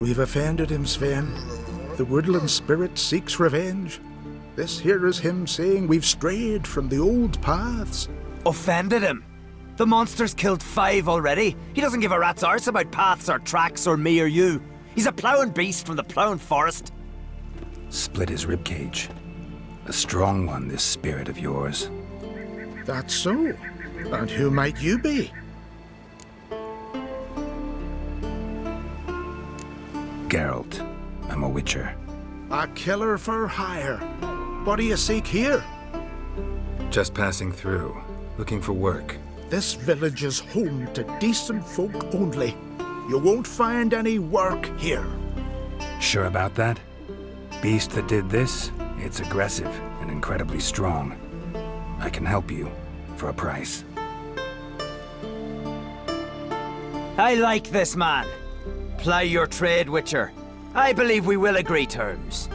We've offended him, Sven. The woodland spirit seeks revenge. This here is him saying we've strayed from the old paths. Offended him? The monster's killed 5 already. He doesn't give a rat's arse about paths or tracks or me or you. He's a ploughing beast from the ploughing forest. Split his ribcage. A strong one, this spirit of yours. That's so. And who might you be? Geralt. I'm a witcher. A killer for hire. What do you seek here? Just passing through, looking for work. This village is home to decent folk only. You won't find any work here. Sure about that? Beast that did this, it's aggressive and incredibly strong. I can help you, for a price. I like this man. Ply your trade, Witcher. I believe we will agree terms.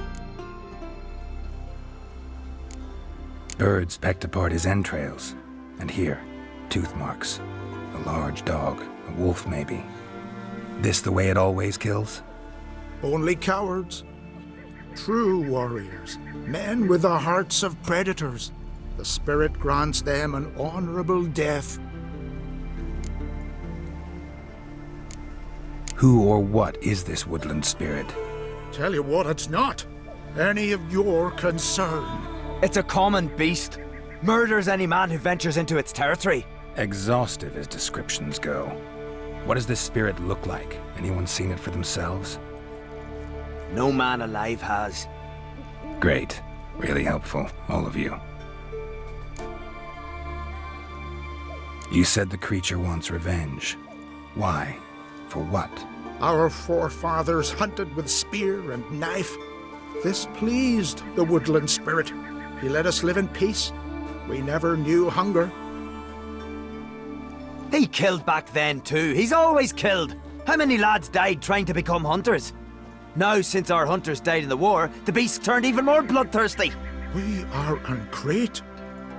Birds pecked apart his entrails. And here, tooth marks. A large dog, a wolf maybe. This the way it always kills? Only cowards. True warriors. Men with the hearts of predators. The spirit grants them an honorable death. Who or what is this woodland spirit? Tell you what, it's not any of your concern. It's a common beast. Murders any man who ventures into its territory. Exhaustive as descriptions go. What does this spirit look like? Anyone seen it for themselves? No man alive has. Great. Really helpful, all of you. You said the creature wants revenge. Why? For what? Our forefathers hunted with spear and knife. This pleased the woodland spirit. He let us live in peace. We never knew hunger. He killed back then too. He's always killed. How many lads died trying to become hunters? Now, since our hunters died in the war, the beast turned even more bloodthirsty. We are uncreate.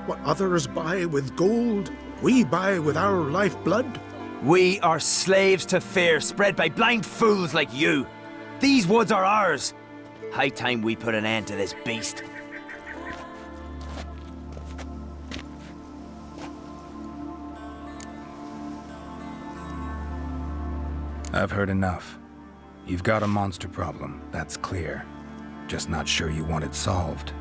What others buy with gold, we buy with our lifeblood. We are slaves to fear spread by blind fools like you. These woods are ours. High time we put an end to this beast. I've heard enough. You've got a monster problem, that's clear. Just not sure you want it solved.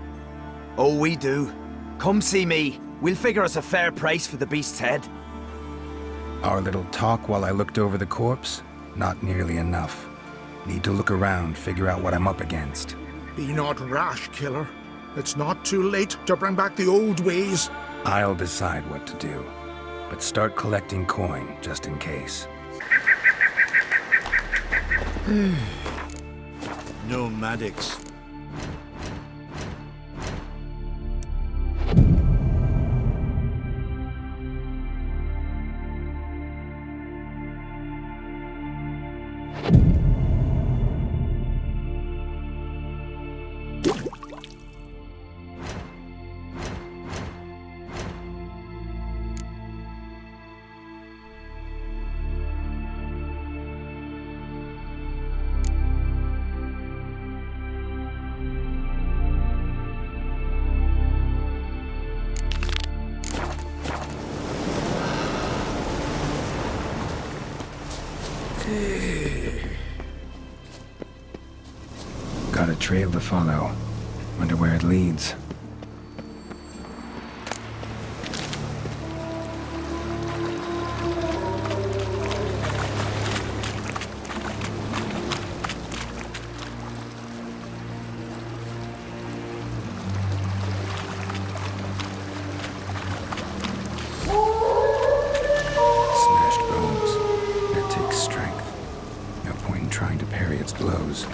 Oh, we do. Come see me. We'll figure us a fair price for the beast's head. Our little talk while I looked over the corpse? Not nearly enough. Need to look around, figure out what I'm up against. Be not rash, killer. It's not too late to bring back the old ways. I'll decide what to do. But start collecting coin, just in case. Nomadics. Got a trail to follow. Wonder where it leads. Smashed bones. That takes strength. No point in trying to parry its blows.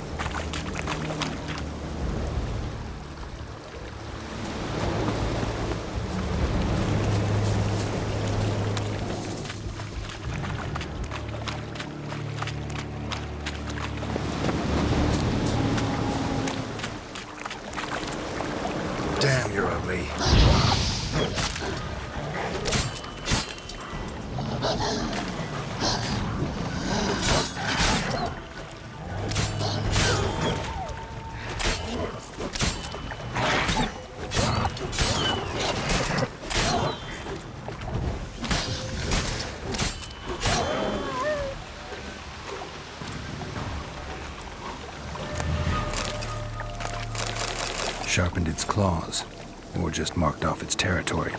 Damn, you're ugly. sharpened its claws, or just marked off its territory.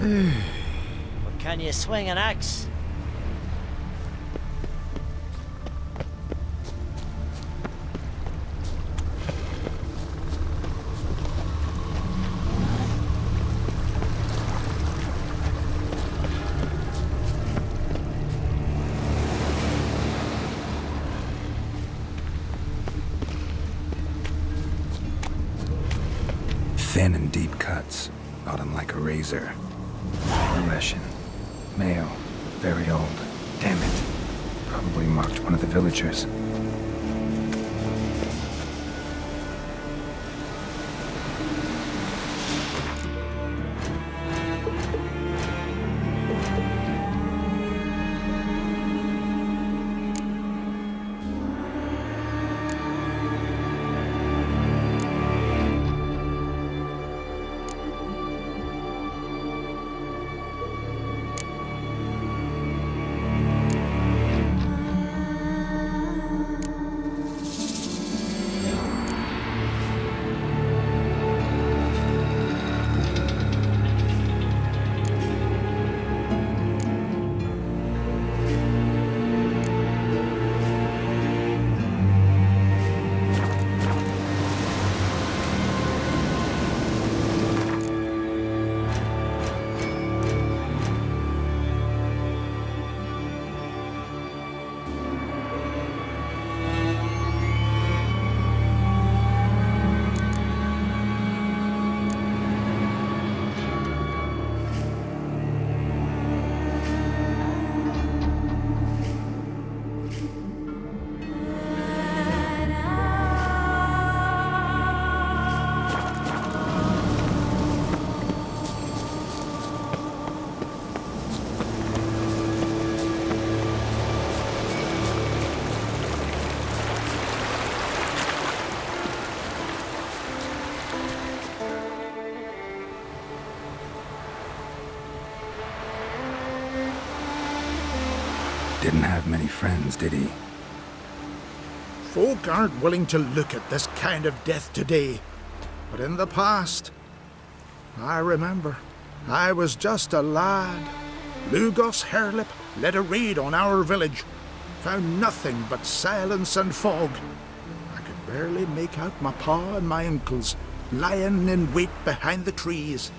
But can you swing an axe? Thin and deep cuts, not unlike a razor. Leshen. Male. Very old. Damn it. Probably marked one of the villagers. Didn't have many friends, did he? Folk aren't willing to look at this kind of death today. But in the past, I remember, I was just a lad. Lugos Hairlip led a raid on our village. Found nothing but silence and fog. I could barely make out my pa and my uncles lying in wait behind the trees.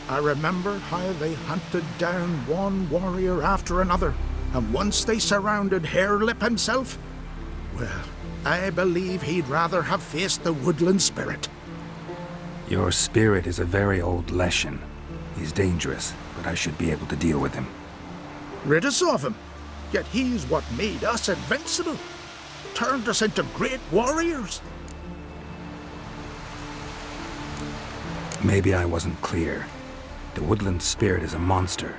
I remember how they hunted down one warrior after another, and once they surrounded Hairlip himself, well, I believe he'd rather have faced the woodland spirit. Your spirit is a very old Leshen. He's dangerous, but I should be able to deal with him. Rid us of him, yet he's what made us invincible. Turned us into great warriors. Maybe I wasn't clear. The woodland spirit is a monster.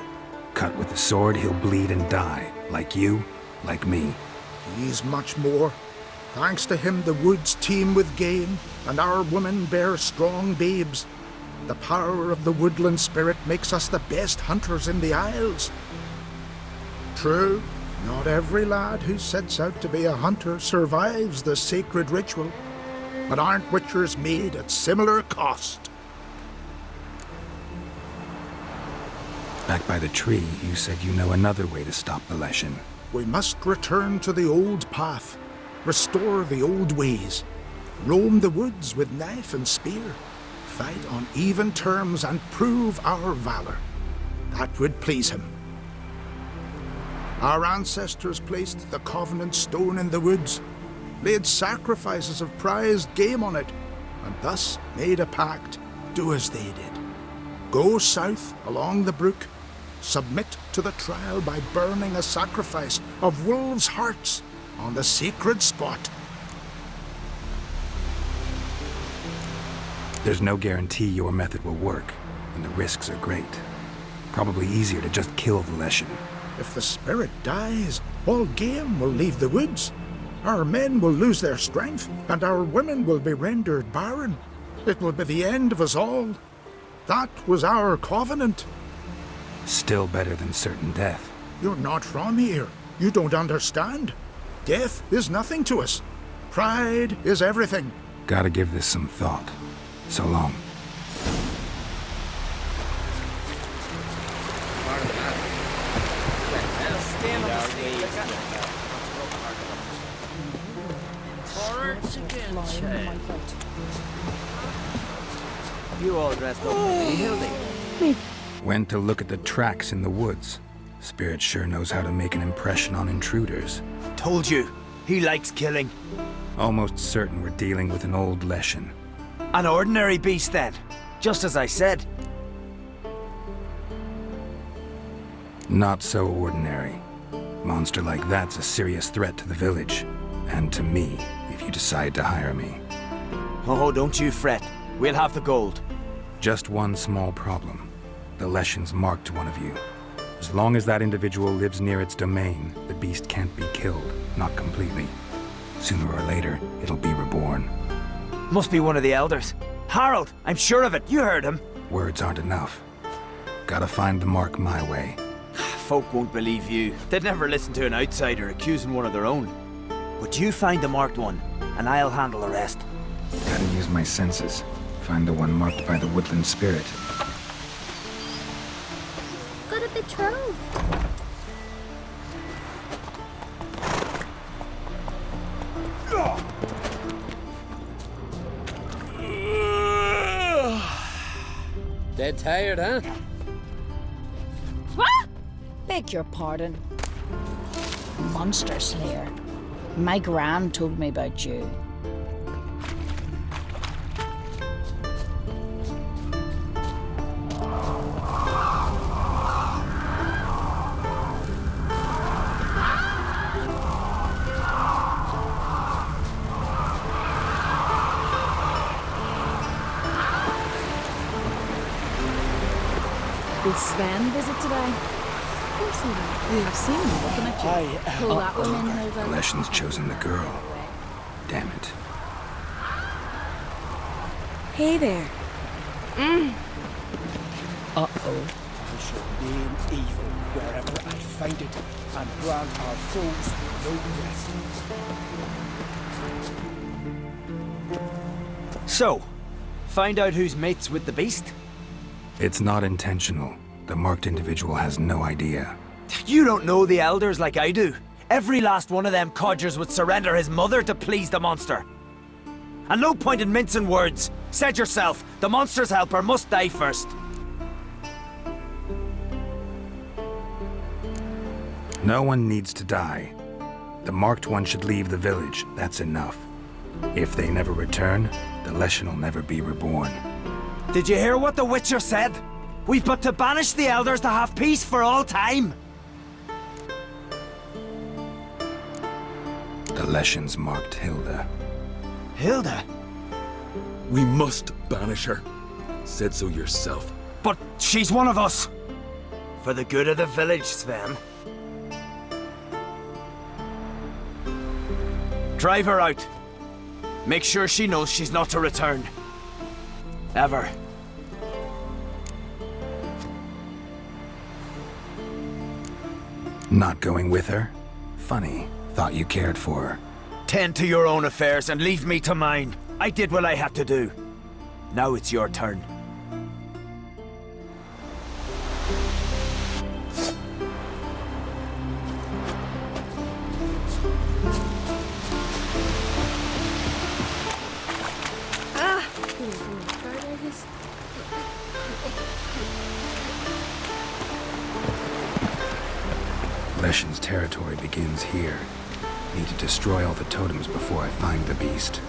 Cut with the sword, he'll bleed and die. Like you, like me. He's much more. Thanks to him, the woods teem with game, and our women bear strong babes. The power of the woodland spirit makes us the best hunters in the Isles. True, not every lad who sets out to be a hunter survives the sacred ritual, but aren't witchers made at similar cost? Back by the tree, you said you know another way to stop the Leshen. We must return to the old path, restore the old ways, roam the woods with knife and spear, fight on even terms and prove our valor. That would please him. Our ancestors placed the Covenant Stone in the woods, laid sacrifices of prized game on it, and thus made a pact. Do as they did. Go south along the brook, submit to the trial by burning a sacrifice of wolves' hearts on the sacred spot. There's no guarantee your method will work, and the risks are great. Probably easier to just kill the Leshen. If the spirit dies, all game will leave the woods. Our men will lose their strength, and our women will be rendered barren. It will be the end of us all. That was our covenant. Still better than certain death. You're not from here. You don't understand. Death is nothing to us. Pride is everything. Gotta give this some thought. So long. You all dressed up for me, Hildy. Went to look at the tracks in the woods. Spirit sure knows how to make an impression on intruders. Told you, he likes killing. Almost certain we're dealing with an old Leshen. An ordinary beast then, just as I said. Not so ordinary. Monster like that's a serious threat to the village. And to me, if you decide to hire me. Oh, don't you fret. We'll have the gold. Just one small problem. The Leshen's marked one of you. As long as that individual lives near its domain, the beast can't be killed. Not completely. Sooner or later, it'll be reborn. Must be one of the elders. Harold, I'm sure of it. You heard him. Words aren't enough. Gotta find the mark my way. Folk won't believe you. They'd never listen to an outsider accusing one of their own. But you find the marked one, and I'll handle the rest. Gotta use my senses. Find the one marked by the woodland spirit. Got a betrothed. Dead tired, huh? What? Beg your pardon. Monster Slayer. My gran told me about you. Did Sven visit today? Of course he will. I've seen him looking at you. Pull that one in, The Hilda. Leshen's chosen the girl. Damn it. Hey there. Uh-oh. I shall name evil wherever I find it, and grant our foes no rest. So, find out who's mates with the beast? It's not intentional. The marked individual has no idea. You don't know the elders like I do. Every last one of them codgers would surrender his mother to please the monster. And no point in mincing words. Said yourself, the monster's helper must die first. No one needs to die. The marked one should leave the village. That's enough. If they never return, the Leshen will never be reborn. Did you hear what the Witcher said? We've but to banish the elders to have peace for all time. The Leshen's marked Hilda. Hilda? We must banish her. Said so yourself. But she's one of us. For the good of the village, Sven. Drive her out. Make sure she knows she's not to return. Ever. Not going with her? Funny. Thought you cared for her. Tend to your own affairs and leave me to mine. I did what I had to do. Now it's your turn. Leshen's territory begins here. Need to destroy all the totems before I find the beast.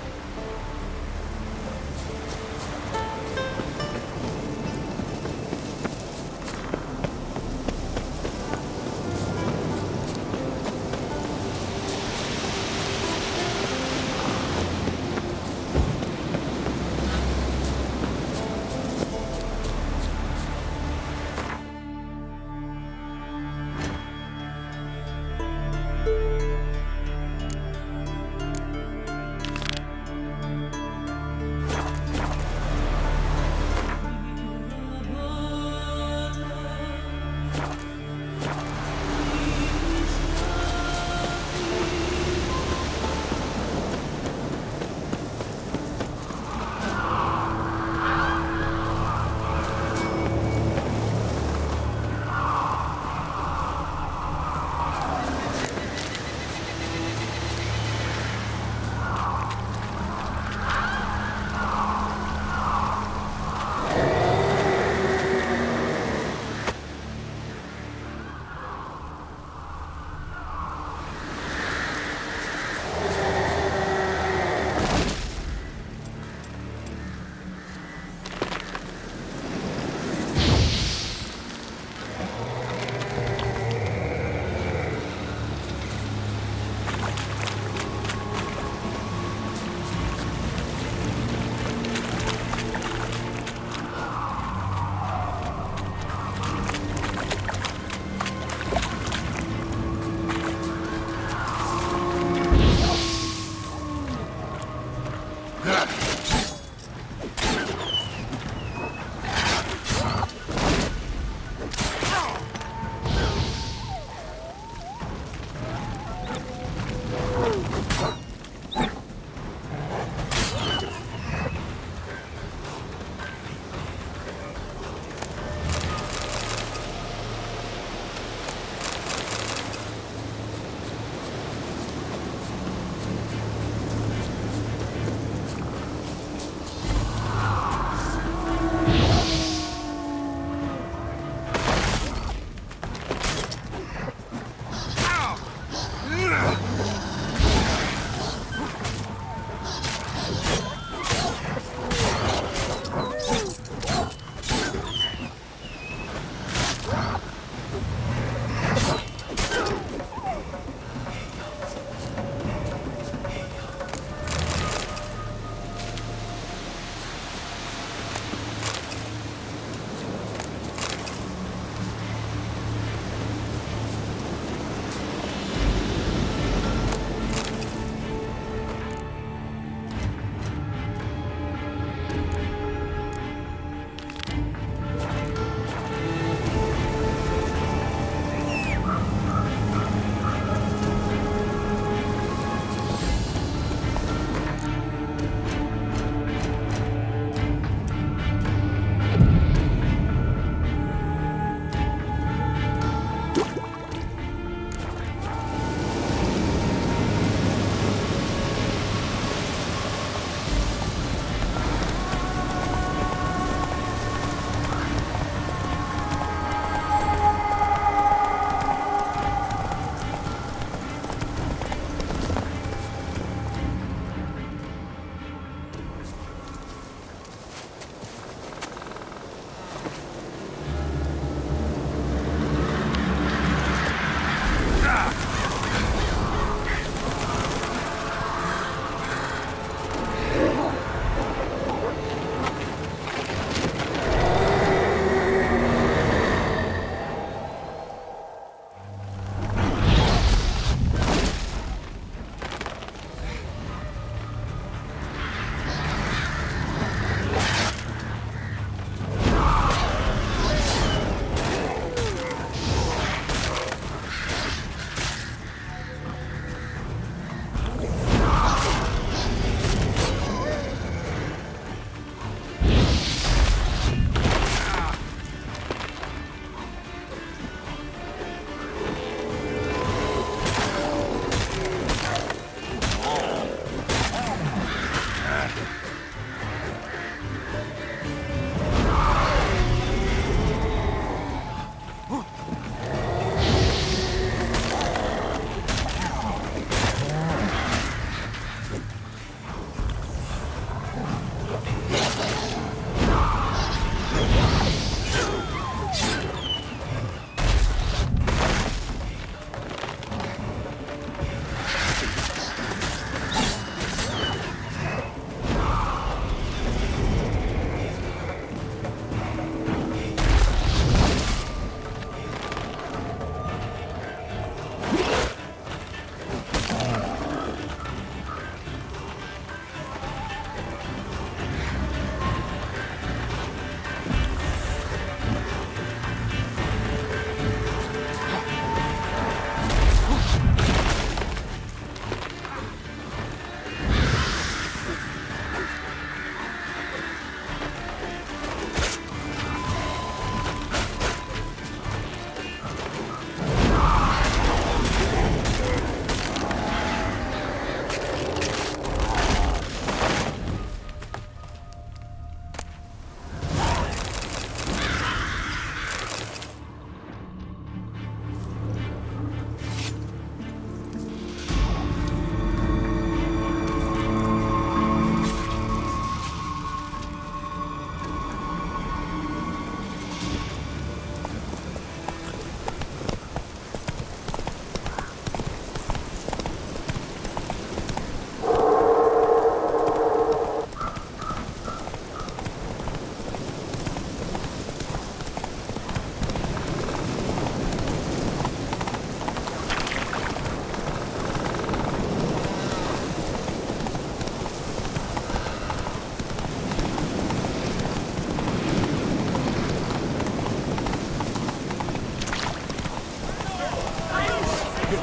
What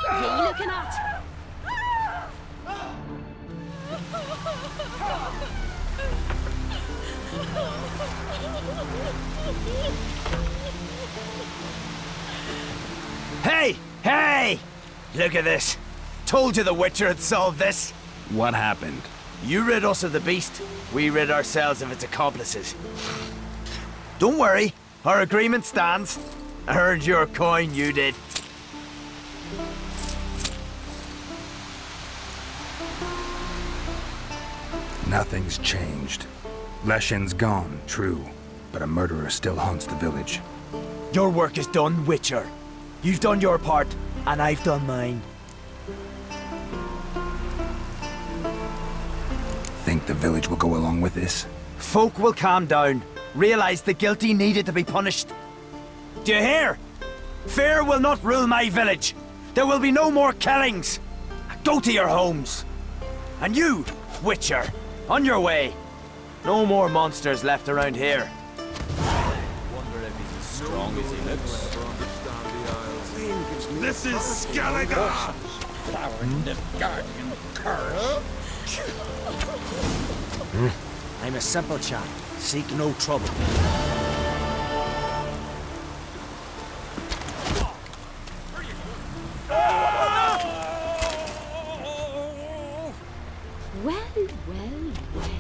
are you looking at? Hey! Hey! Look at this. Told you the Witcher had solved this. What happened? You rid us of the beast, we rid ourselves of its accomplices. Don't worry, our agreement stands. I earned your coin, you did. Nothing's changed. Leshin's gone, true, but a murderer still haunts the village. Your work is done, Witcher. You've done your part, and I've done mine. Think the village will go along with this? Folk will calm down, realize the guilty needed to be punished. Do you hear? Fear will not rule my village. There will be no more killings. Go to your homes. And you, Witcher, on your way. No more monsters left around here. Wonder if he's as strong as he looks. This is Skellige! I'm a simple chap. Seek no trouble. Well, well, well.